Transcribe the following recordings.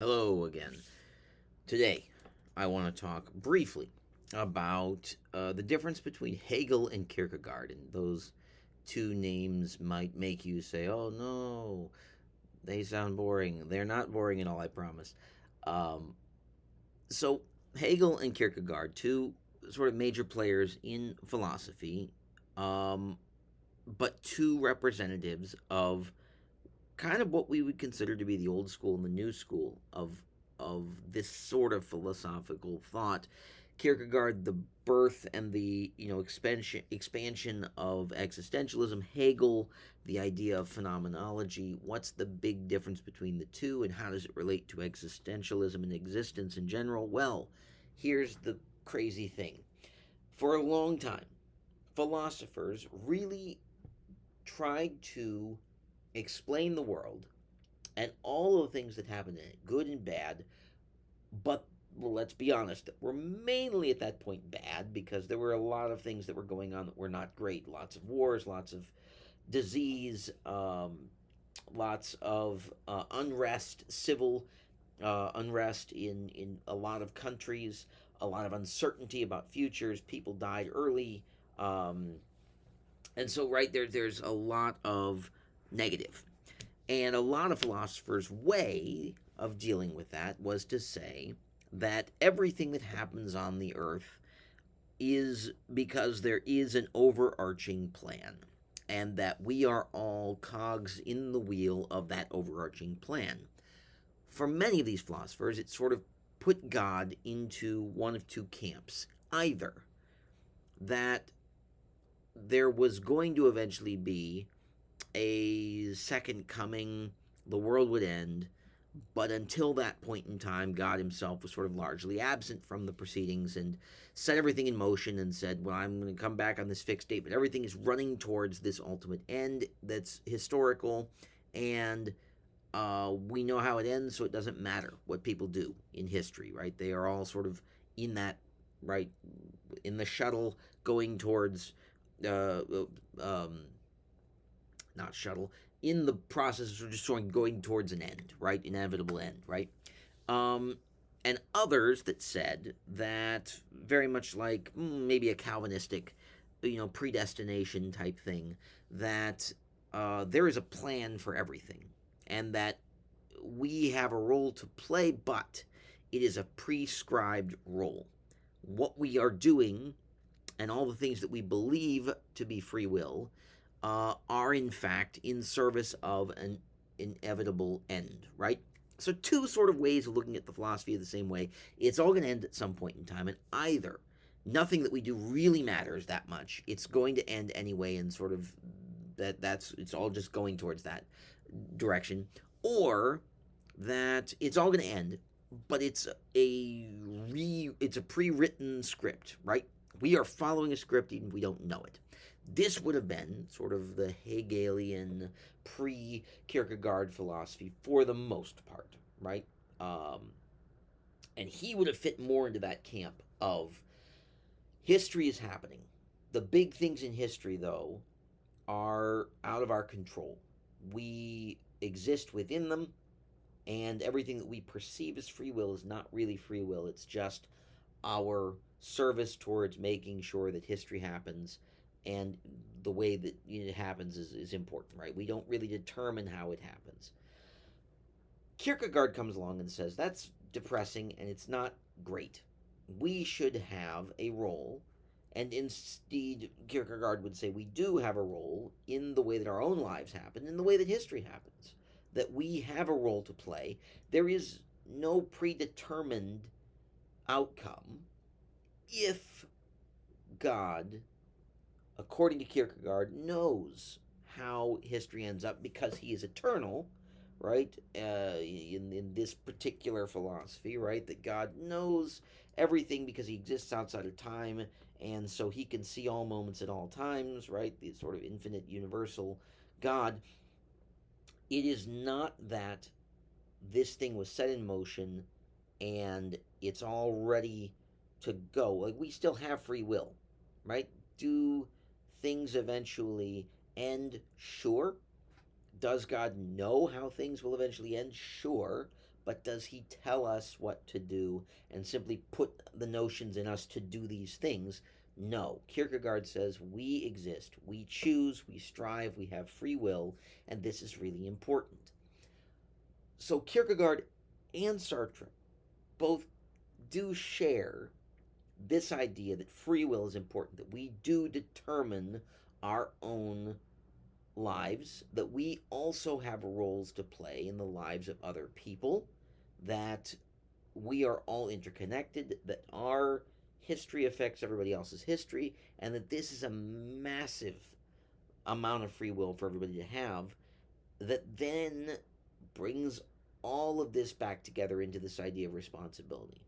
Hello again. Today, I want to talk briefly about the difference between Hegel and Kierkegaard. And those two names might make you say, oh no, they sound boring. They're not boring at all, I promise. Um, so, Hegel and Kierkegaard, two sort of major players in philosophy, um, but two representatives of kind of what we would consider to be the old school and the new school of this sort of philosophical thought. Kierkegaard, the birth and the expansion of existentialism. Hegel, the idea of phenomenology. What's the big difference between the two, and how does it relate to existentialism and existence in general? Well, here's the crazy thing. For a long time, philosophers really tried to explain the world and all of the things that happened in it, good and bad. But well, let's be honest, we're mainly at that point bad because there were a lot of things that were going on that were not great. Lots of wars, lots of disease, lots of unrest, civil unrest in a lot of countries, a lot of uncertainty about futures. People died early. And so, right there's a lot of negative. And a lot of philosophers' way of dealing with that was to say that everything that happens on the earth is because there is an overarching plan, and that we are all cogs in the wheel of that overarching plan. For many of these philosophers, it sort of put God into one of two camps. Either that there was going to eventually be a second coming, the world would end, but until that point in time, God himself was sort of largely absent from the proceedings and set everything in motion and said, well, I'm going to come back on this fixed date, but everything is running towards this ultimate end that's historical, and we know how it ends, so it doesn't matter what people do in history, right? They are all sort of in that, right, in the shuttle going towards uh, um, not shuttle, in the process of just sort of going towards an end, right? Inevitable end, right? Um, and others that said that very much like maybe a Calvinistic, predestination type thing, that there is a plan for everything, and that we have a role to play, but it is a prescribed role. What we are doing and all the things that we believe to be free will are in fact in service of an inevitable end, right? So, two sort of ways of looking at the philosophy of the same way. It's all going to end at some point in time, and either nothing that we do really matters that much. It's going to end anyway, and sort of that's it's all just going towards that direction, or that it's all going to end, but it's a pre-written script, right? We are following a script even if we don't know it. This would have been sort of the Hegelian pre-Kierkegaard philosophy for the most part, right? And he would have fit more into that camp of history is happening. The big things in history, though, are out of our control. We exist within them, and everything that we perceive as free will is not really free will. It's just our service towards making sure that history happens, and the way that it happens is important, right? We don't really determine how it happens. Kierkegaard comes along and says that's depressing and it's not great. We should have a role, and indeed, Kierkegaard would say we do have a role in the way that our own lives happen, in the way that history happens, that we have a role to play. There is no predetermined outcome if God, according to Kierkegaard, knows how history ends up because he is eternal, right? In this particular philosophy, right? That God knows everything because he exists outside of time, and so he can see all moments at all times, right? The sort of infinite universal God. It is not that this thing was set in motion and it's all ready to go. Like, we still have free will, right? Do things eventually end? Sure. Does God know how things will eventually end? Sure. but does he tell us what to do and simply put the notions in us to do these things? No. Kierkegaard says we exist, we choose, we strive, we have free will, and this is really important. So Kierkegaard and Sartre both do share this idea that free will is important, that we do determine our own lives, that we also have roles to play in the lives of other people, that we are all interconnected, that our history affects everybody else's history, and that this is a massive amount of free will for everybody to have, that then brings all of this back together into this idea of responsibility.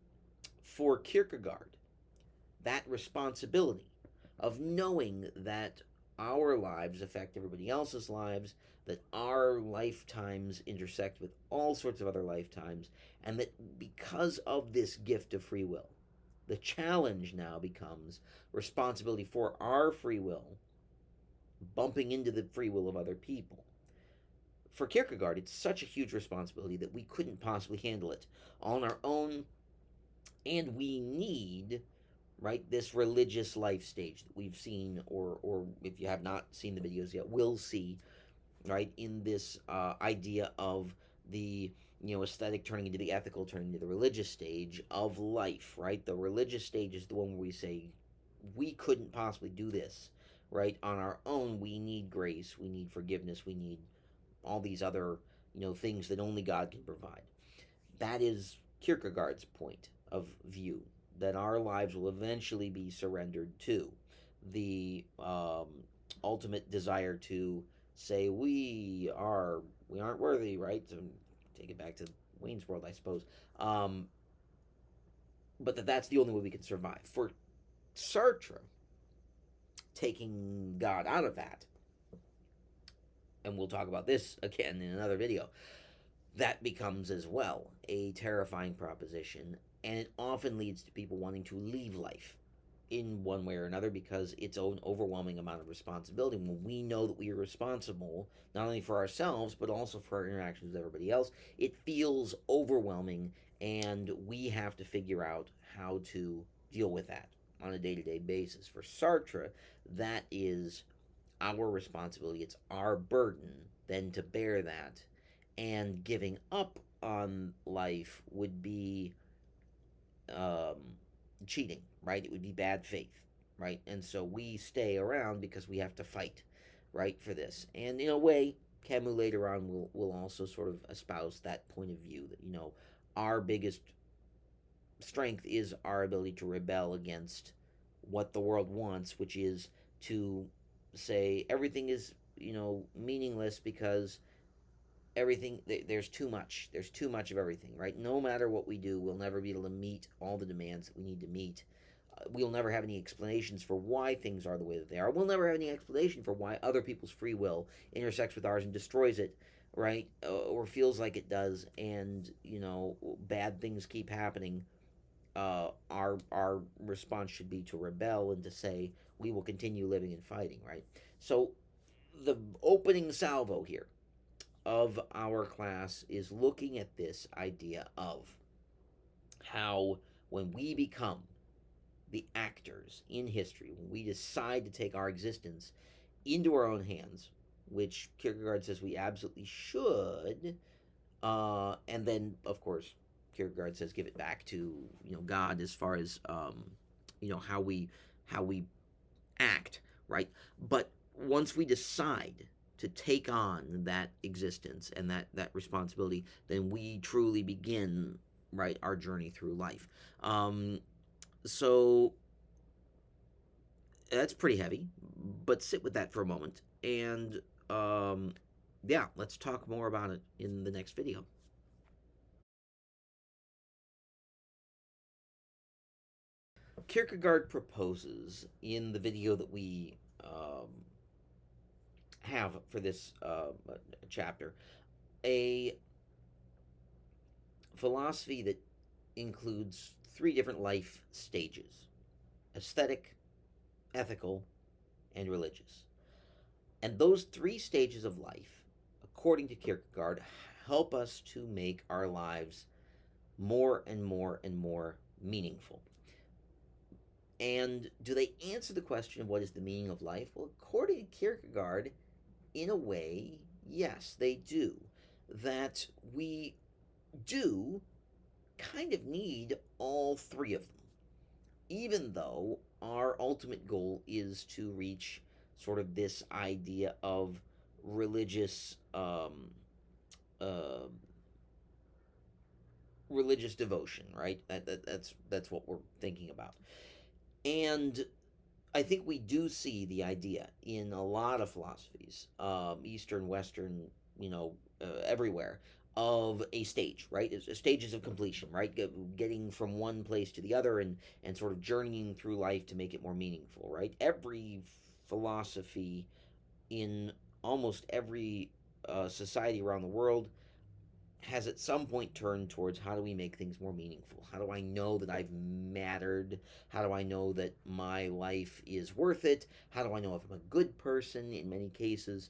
For Kierkegaard, that responsibility of knowing that our lives affect everybody else's lives, that our lifetimes intersect with all sorts of other lifetimes, and that because of this gift of free will, the challenge now becomes responsibility for our free will bumping into the free will of other people. For Kierkegaard, it's such a huge responsibility that we couldn't possibly handle it on our own, and we need, right, this religious life stage that we've seen, or if you have not seen the videos yet, will see, right, in this idea of the aesthetic turning into the ethical, turning into the religious stage of life, right? The religious stage is the one where we say we couldn't possibly do this, right, on our own. We need grace, we need forgiveness, we need all these other things that only God can provide. That is Kierkegaard's point of view, that our lives will eventually be surrendered to the ultimate desire to say we aren't worthy, right? To take it back to Wayne's World, I suppose. But that's the only way we can survive. For Sartre, taking God out of that, and we'll talk about this again in another video, that becomes as well a terrifying proposition, and it often leads to people wanting to leave life in one way or another because it's an overwhelming amount of responsibility. When we know that we are responsible not only for ourselves but also for our interactions with everybody else, it feels overwhelming, and we have to figure out how to deal with that on a day-to-day basis. For Sartre, that is our responsibility. It's our burden then to bear that, and giving up on life would be cheating, right? It would be bad faith, right? And so we stay around because we have to fight, right, for this. And in a way, Camus later on will also sort of espouse that point of view that our biggest strength is our ability to rebel against what the world wants, which is to say everything is meaningless because everything, there's too much of everything, right? No matter what we do, we'll never be able to meet all the demands that we need to meet. We'll never have any explanations for why things are the way that they are. We'll never have any explanation for why other people's free will intersects with ours and destroys it, right? Or feels like it does, and bad things keep happening. Our response should be to rebel and to say we will continue living and fighting, right? So the opening salvo here of our class is looking at this idea of how when we become the actors in history, when we decide to take our existence into our own hands, which Kierkegaard says we absolutely should, and then of course Kierkegaard says give it back to God as far as how we act, right? But once we decide to take on that existence and that responsibility, then we truly begin, right, our journey through life. So that's pretty heavy, but sit with that for a moment, and yeah, let's talk more about it in the next video. Kierkegaard proposes in the video that we have for this chapter a philosophy that includes 3 different life stages: aesthetic, ethical, and religious. And those 3 stages of life, according to Kierkegaard, help us to make our lives more and more and more meaningful. And do they answer the question of what is the meaning of life? Well, according to Kierkegaard, in a way, yes, they do. That we do kind of need all three of them, even though our ultimate goal is to reach sort of this idea of religious uh, religious devotion, right? That's what we're thinking about. And I think we do see the idea in a lot of philosophies, Eastern, Western, everywhere, of a stage, right? Stages of completion, right? Getting from one place to the other and sort of journeying through life to make it more meaningful, right? Every philosophy in almost every society around the world has at some point turned towards how do we make things more meaningful? How do I know that I've mattered? How do I know that my life is worth it? How do I know if I'm a good person in many cases?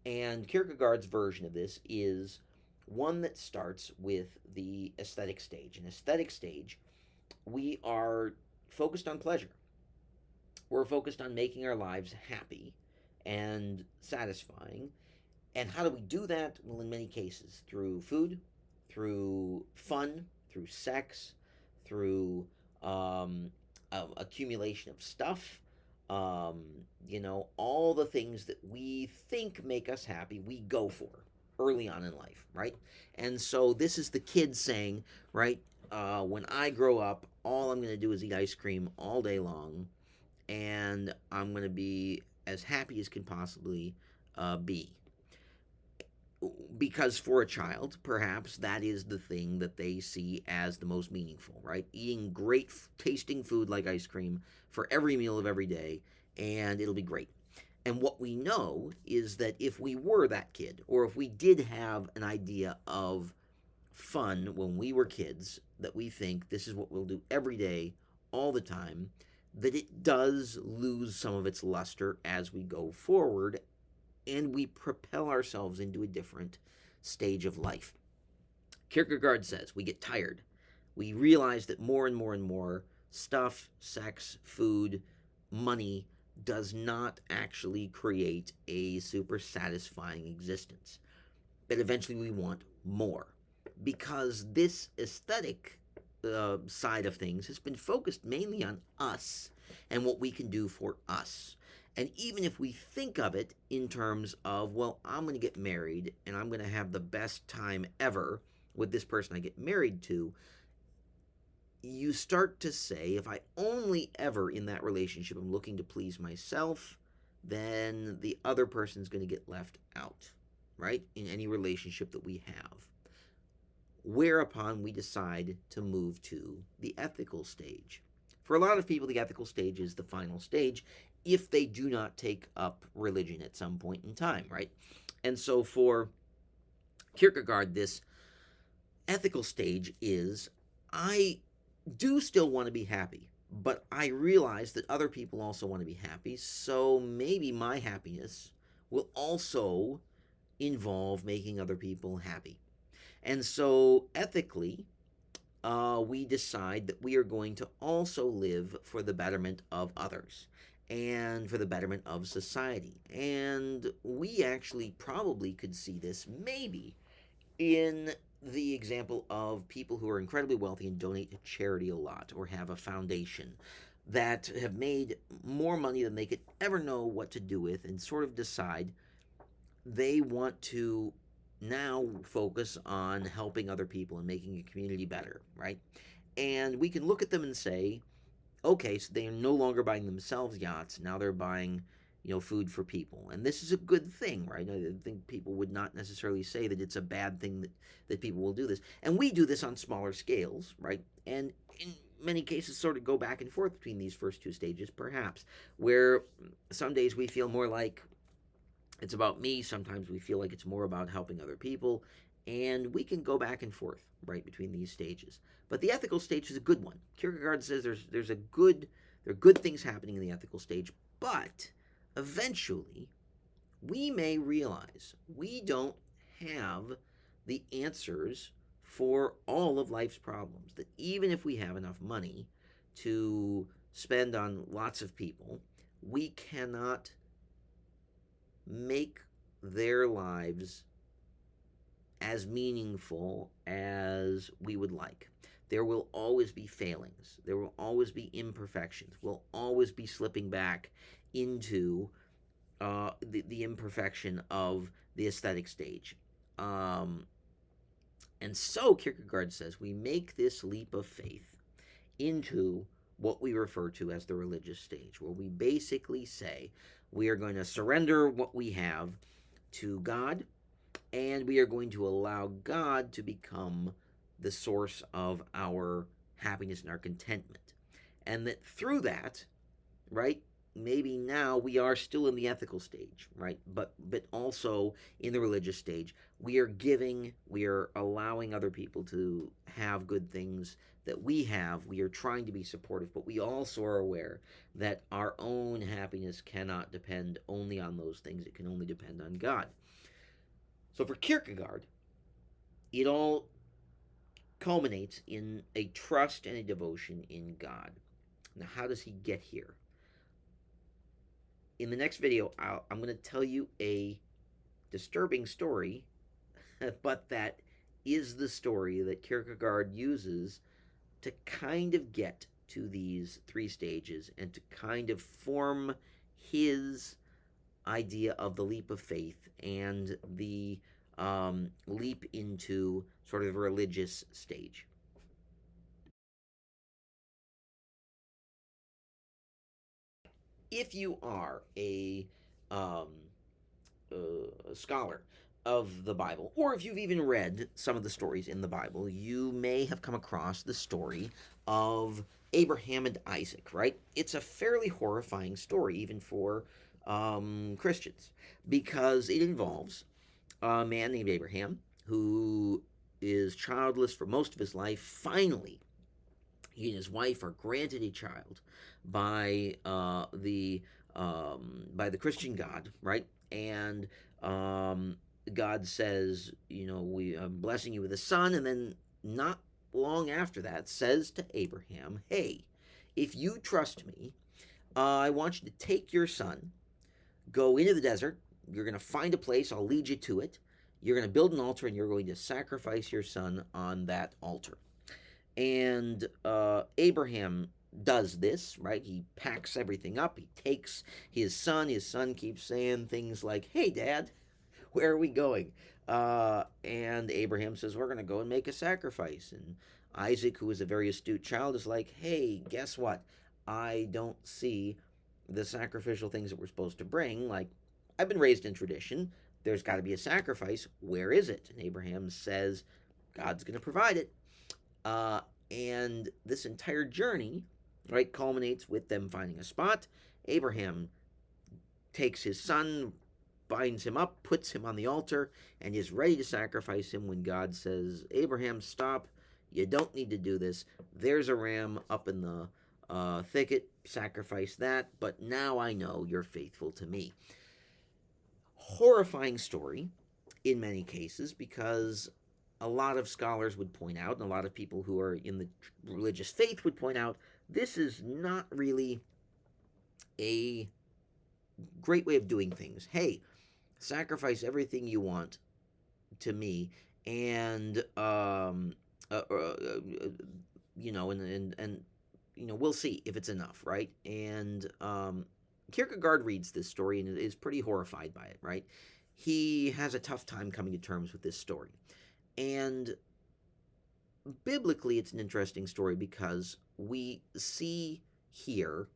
And Kierkegaard's version of this is one that starts with the aesthetic stage. In aesthetic stage, we are focused on pleasure. We're focused on making our lives happy and satisfying. And how do we do that? Well, in many cases, through food, through fun, through sex, through accumulation of stuff. Um, all the things that we think make us happy, we go for early on in life, right? And so this is the kid saying, right, when I grow up, all I'm going to do is eat ice cream all day long, and I'm going to be as happy as can possibly be. Because for a child, perhaps that is the thing that they see as the most meaningful, right? Eating great tasting food like ice cream for every meal of every day, and it'll be great. And what we know is that if we were that kid, or if we did have an idea of fun when we were kids, that we think this is what we'll do every day, all the time, that it does lose some of its luster as we go forward and we propel ourselves into a different stage of life. Kierkegaard says we get tired. We realize that more and more and more stuff, sex, food, money does not actually create a super satisfying existence. But eventually we want more because this aesthetic side of things has been focused mainly on us and what we can do for us. And even if we think of it in terms of, well, I'm going to get married and I'm going to have the best time ever with this person I get married to, you start to say, if I only ever in that relationship am looking to please myself, then the other person's going to get left out, right? In any relationship that we have. Whereupon we decide to move to the ethical stage. For a lot of people, the ethical stage is the final stage if they do not take up religion at some point in time, right? And so for Kierkegaard, this ethical stage is, I do still want to be happy, but I realize that other people also want to be happy, so maybe my happiness will also involve making other people happy. And so ethically, we decide that we are going to also live for the betterment of others and for the betterment of society. And we actually probably could see this maybe in the example of people who are incredibly wealthy and donate to charity a lot or have a foundation that have made more money than they could ever know what to do with and sort of decide they want to now focus on helping other people and making a community better, right? And we can look at them and say, okay, so they are no longer buying themselves yachts. Now they're buying, food for people. And this is a good thing, right? I think people would not necessarily say that it's a bad thing that people will do this. And we do this on smaller scales, right? And in many cases sort of go back and forth between these first two stages, perhaps, where some days we feel more like it's about me. Sometimes we feel like it's more about helping other people. And we can go back and forth, right, between these stages. But the ethical stage is a good one. Kierkegaard says there are good things happening in the ethical stage, but eventually we may realize we don't have the answers for all of life's problems. That even if we have enough money to spend on lots of people, we cannot make their lives as meaningful as we would like. There will always be failings. There will always be imperfections. We'll always be slipping back into the imperfection of the aesthetic stage. And so Kierkegaard says we make this leap of faith into what we refer to as the religious stage, where we basically say we are going to surrender what we have to God, and we are going to allow God to become the source of our happiness and our contentment. And that through that, right, maybe now we are still in the ethical stage, right, but also in the religious stage, we are allowing other people to have good things that we have. We are trying to be supportive, but we also are aware that our own happiness cannot depend only on those things. It can only depend on God. So for Kierkegaard, it all culminates in a trust and a devotion in God. Now, how does he get here? In the next video, I'm going to tell you a disturbing story, but that is the story that Kierkegaard uses to kind of get to these three stages and to kind of form his idea of the leap of faith and the leap into sort of a religious stage. If you are a scholar of the Bible, or if you've even read some of the stories in the Bible, you may have come across the story of Abraham and Isaac, right? It's a fairly horrifying story, even for Christians, because it involves a man named Abraham who is childless for most of his life. Finally, he and his wife are granted a child by the Christian God, right? And God says, I'm blessing you with a son, and then not long after that says to Abraham, hey, if you trust me, I want you to take your son, go into the desert. You're going to find a place. I'll lead you to it. You're going to build an altar, and you're going to sacrifice your son on that altar. And Abraham does this, right? He packs everything up. He takes his son. His son keeps saying things like, hey, Dad, where are we going? And Abraham says, we're going to go and make a sacrifice. And Isaac, who is a very astute child, is like, hey, guess what? I don't see the sacrificial things that we're supposed to bring. Like, I've been raised in tradition. There's got to be a sacrifice. Where is it? And Abraham says, God's going to provide it. And this entire journey, right, culminates with them finding a spot. Abraham takes his son, binds him up, puts him on the altar, and is ready to sacrifice him when God says, Abraham, stop. You don't need to do this. There's a ram up in the thicket. Sacrifice that. But now I know you're faithful to me. Horrifying story in many cases, because a lot of scholars would point out, and a lot of people who are in the religious faith would point out, this is not really a great way of doing things. Hey, sacrifice everything you want to me, and we'll see if it's enough, right? And Kierkegaard reads this story and is pretty horrified by it, right? He has a tough time coming to terms with this story. And biblically, it's an interesting story because we see here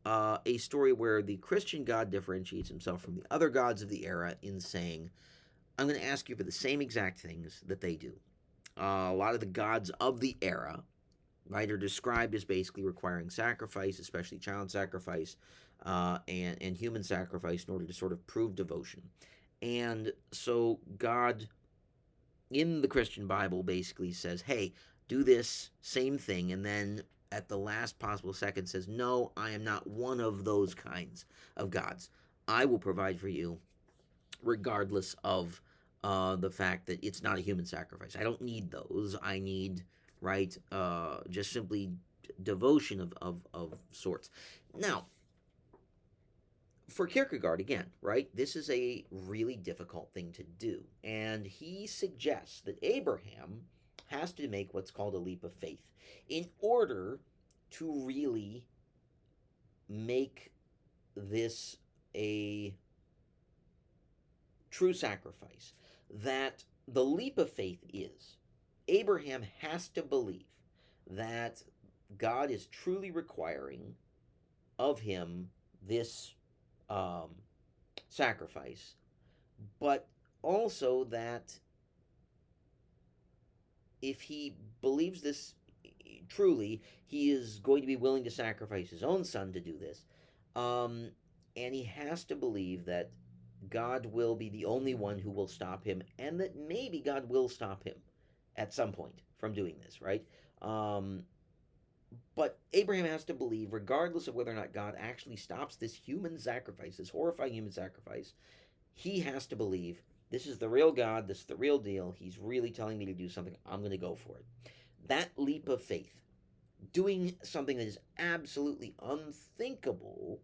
a story where the Christian God differentiates himself from the other gods of the era in saying, I'm going to ask you for the same exact things that they do. A lot of the gods of the era, right, are described as basically requiring sacrifice, especially child sacrifice and human sacrifice in order to sort of prove devotion. And so God, in the Christian Bible, basically says, hey, do this same thing, and then at the last possible second says, no, I am not one of those kinds of gods. I will provide for you regardless of the fact that it's not a human sacrifice. I don't need those. I need, right, just simply devotion of sorts. Now, for Kierkegaard, again, right, this is a really difficult thing to do. And he suggests that Abraham has to make what's called a leap of faith in order to really make this a true sacrifice. That the leap of faith is Abraham has to believe that God is truly requiring of him this um, sacrifice, but also that if he believes this truly, he is going to be willing to sacrifice his own son to do this. Um, and he has to believe that God will be the only one who will stop him, and that maybe God will stop him at some point from doing this, right? Um, but Abraham has to believe, regardless of whether or not God actually stops this human sacrifice, this horrifying human sacrifice, he has to believe this is the real God, this is the real deal. He's really telling me to do something. I'm going to go for it. That leap of faith, doing something that is absolutely unthinkable,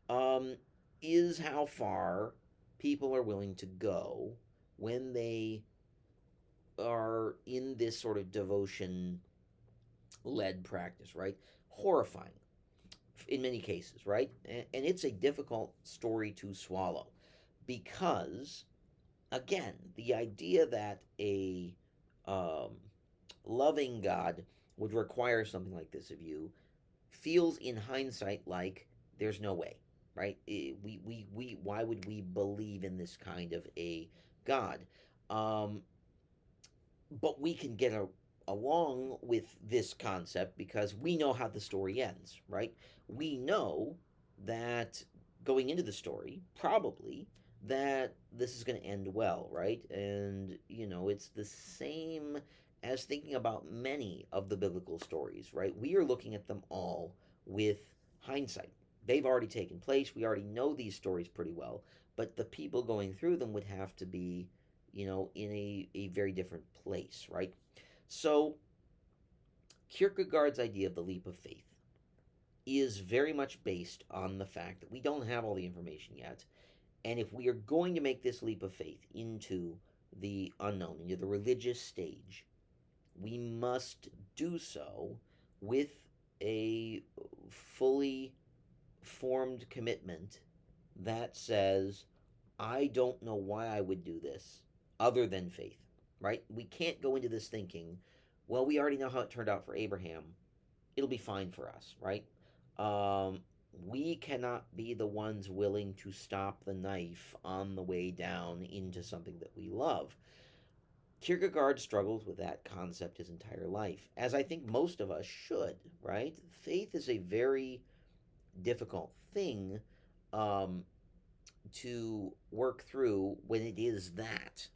um, is how far people are willing to go when they are in this sort of devotion led practice, right? Horrifying in many cases, right? And it's a difficult story to swallow because, again, the idea that a um, loving God would require something like this of you feels in hindsight like there's no way, right? Why would we believe in this kind of a God? Um, but we can get along with this concept because we know how the story ends, right? We know that going into the story, probably, that this is going to end well, right? And, it's the same as thinking about many of the biblical stories, right? We are looking at them all with hindsight. They've already taken place. We already know these stories pretty well, but the people going through them would have to be, in a very different place, right? So, Kierkegaard's idea of the leap of faith is very much based on the fact that we don't have all the information yet. And if we are going to make this leap of faith into the unknown, into the religious stage, we must do so with a fully formed commitment that says, I don't know why I would do this other than faith, right? We can't go into this thinking, well, we already know how it turned out for Abraham. It'll be fine for us, right? Um, we cannot be the ones willing to stop the knife on the way down into something that we love. Kierkegaard struggles with that concept his entire life, as I think most of us should, right? Faith is a very difficult thing um, to work through when it is that.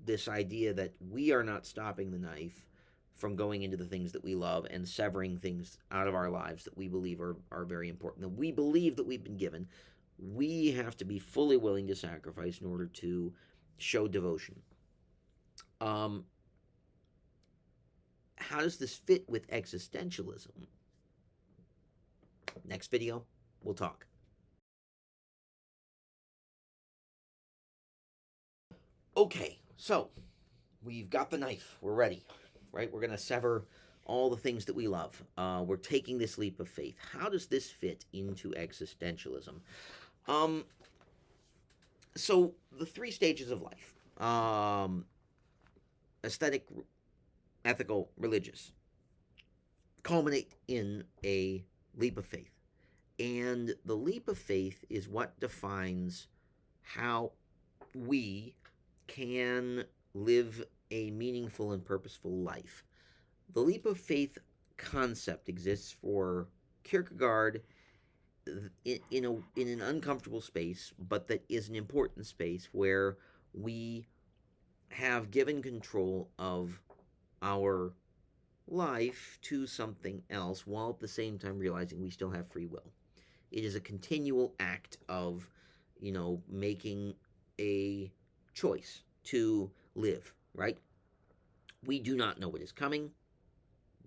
This idea that we are not stopping the knife from going into the things that we love and severing things out of our lives that we believe are very important, that we believe that we've been given. We have to be fully willing to sacrifice in order to show devotion. Um, how does this fit with existentialism? Next video, we'll talk. Okay, so we've got the knife. We're ready, right? We're going to sever all the things that we love. We're taking this leap of faith. How does this fit into existentialism? Um, so the three stages of life: aesthetic, ethical, religious, culminate in a leap of faith. And the leap of faith is what defines how we can live a meaningful and purposeful life. The leap of faith concept exists for Kierkegaard in an uncomfortable space, but that is an important space where we have given control of our life to something else while at the same time realizing we still have free will. It is a continual act of, making a choice to live, right? We do not know what is coming.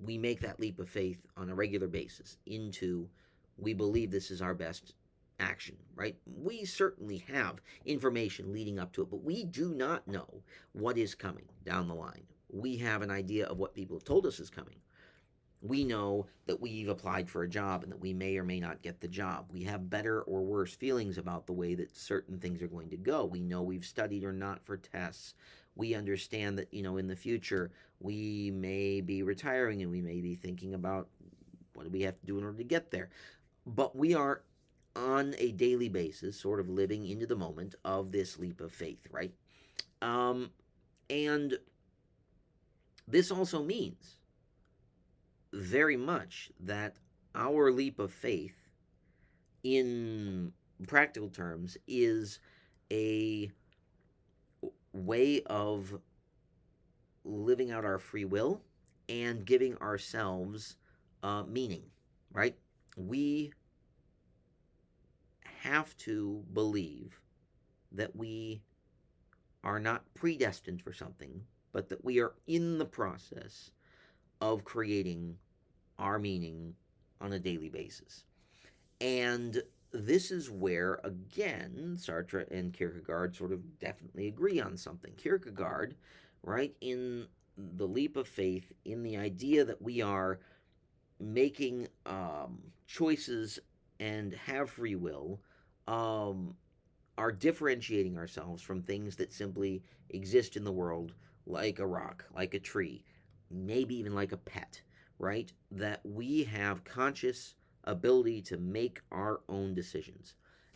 We make that leap of faith on a regular basis into we believe this is our best action, right? We certainly have information leading up to it, but we do not know what is coming down the line. We have an idea of what people have told us is coming. We know that we've applied for a job and that we may or may not get the job. We have better or worse feelings about the way that certain things are going to go. We know we've studied or not for tests. We understand that, in the future we may be retiring and we may be thinking about what do we have to do in order to get there. But we are on a daily basis sort of living into the moment of this leap of faith, right? And this also means very much that our leap of faith in practical terms is a way of living out our free will and giving ourselves meaning, right? We have to believe that we are not predestined for something, but that we are in the process of creating our meaning on a daily basis. And this is where, again, Sartre and Kierkegaard sort of definitely agree on something. Kierkegaard, right, in the leap of faith, in the idea that we are making choices and have free will, are differentiating ourselves from things that simply exist in the world, like a rock, like a tree, maybe even like a pet, right? That we have conscious ability to make our own decisions,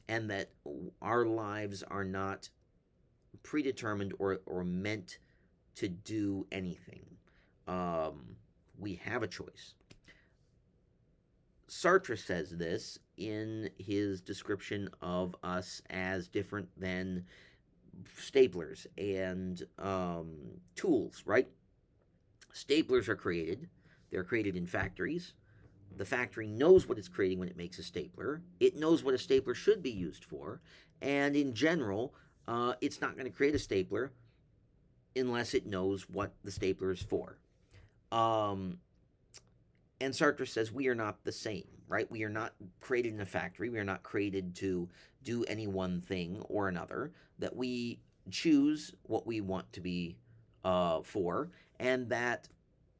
and that our lives are not predetermined or meant to do anything. We have a choice. Sartre says this in his description of us as different than staplers and tools, right? Staplers are created. They're created in factories. The factory knows what it's creating when it makes a stapler. It knows what a stapler should be used for. And in general, it's not going to create a stapler unless it knows what the stapler is for. And Sartre says we are not the same, right? We are not created in a factory. We are not created to do any one thing or another. That we choose what we want to be for, and that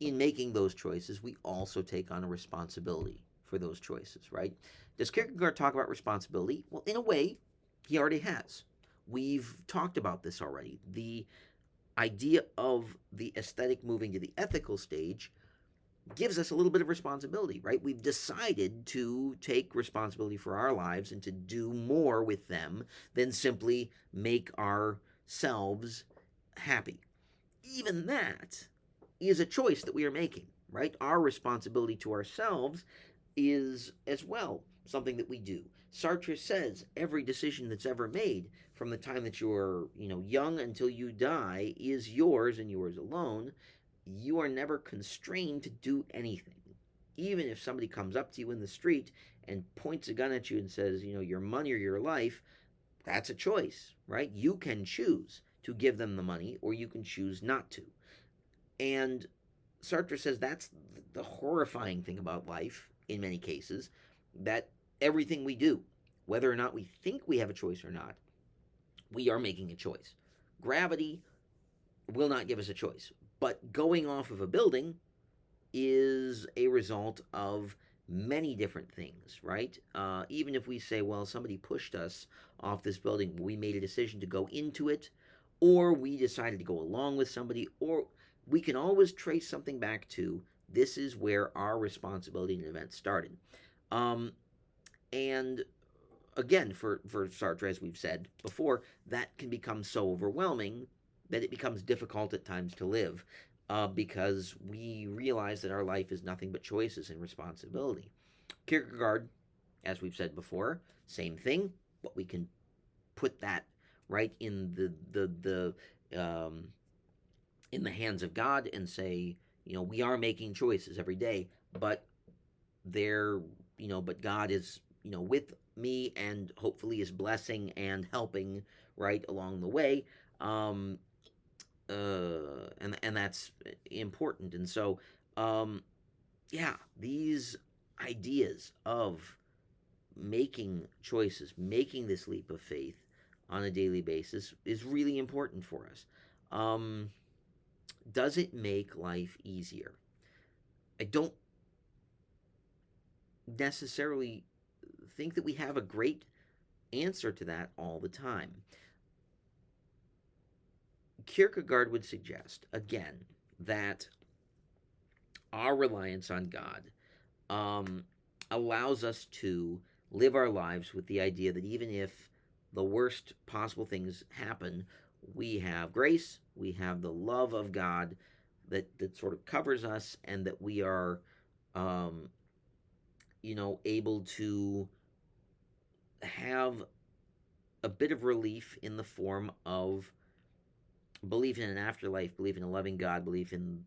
in making those choices, we also take on a responsibility for those choices, right? Does Kierkegaard talk about responsibility? Well, in a way, he already has. We've talked about this already. The idea of the aesthetic moving to the ethical stage gives us a little bit of responsibility, right? We've decided to take responsibility for our lives and to do more with them than simply make ourselves happy. Even that is a choice that we are making, right? Our responsibility to ourselves is as well something that we do. Sartre says every decision that's ever made from the time that you're, young until you die is yours and yours alone. You are never constrained to do anything. Even if somebody comes up to you in the street and points a gun at you and says, your money or your life, that's a choice, right? You can choose to give them the money or you can choose not to. And Sartre says that's the horrifying thing about life in many cases, that everything we do, whether or not we think we have a choice or not, we are making a choice. Gravity will not give us a choice, but going off of a building is a result of many different things, right? Even if we say, well, somebody pushed us off this building, we made a decision to go into it, or we decided to go along with somebody, or we can always trace something back to this is where our responsibility in an event started. And again, for Sartre, as we've said before, that can become so overwhelming that it becomes difficult at times to live because we realize that our life is nothing but choices and responsibility. Kierkegaard, as we've said before, same thing, but we can put that right in the in the hands of God and say, we are making choices every day, but but God is, with me and hopefully is blessing and helping right along the way. Um, and that's important. And so, um, yeah, these ideas of making choices, making this leap of faith on a daily basis is really important for us. Um, does it make life easier? I don't necessarily think that we have a great answer to that all the time. Kierkegaard would suggest, again, that our reliance on God um, allows us to live our lives with the idea that even if the worst possible things happen, we have grace, we have the love of God that sort of covers us, and that we are, um, able to have a bit of relief in the form of belief in an afterlife, belief in a loving God, belief in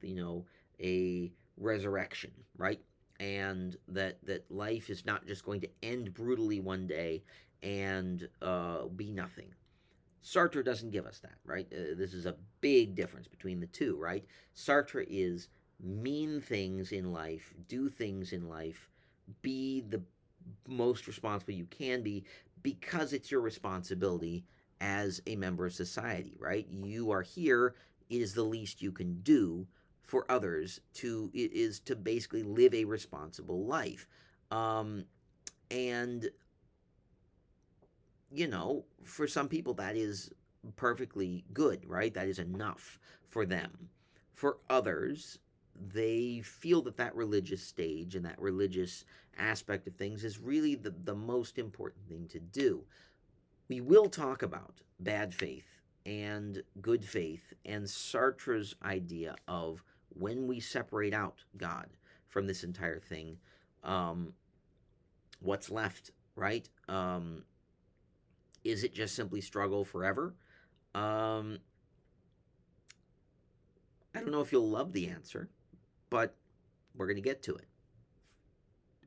a resurrection, right? And that life is not just going to end brutally one day and be nothing. Sartre doesn't give us that, right? This is a big difference between the two, right? Sartre is mean things in life, do things in life, be the most responsible you can be because it's your responsibility as a member of society, right? You are here, it is the least you can do for others to it is to basically live a responsible life. And for some people that is perfectly good, right? That is enough for them. For others, they feel that that religious stage and that religious aspect of things is really the most important thing to do. We will talk about bad faith and good faith and Sartre's idea of when we separate out God from this entire thing, um, what's left, right? Is it just simply struggle forever? Um, I don't know if you'll love the answer, but we're going to get to it.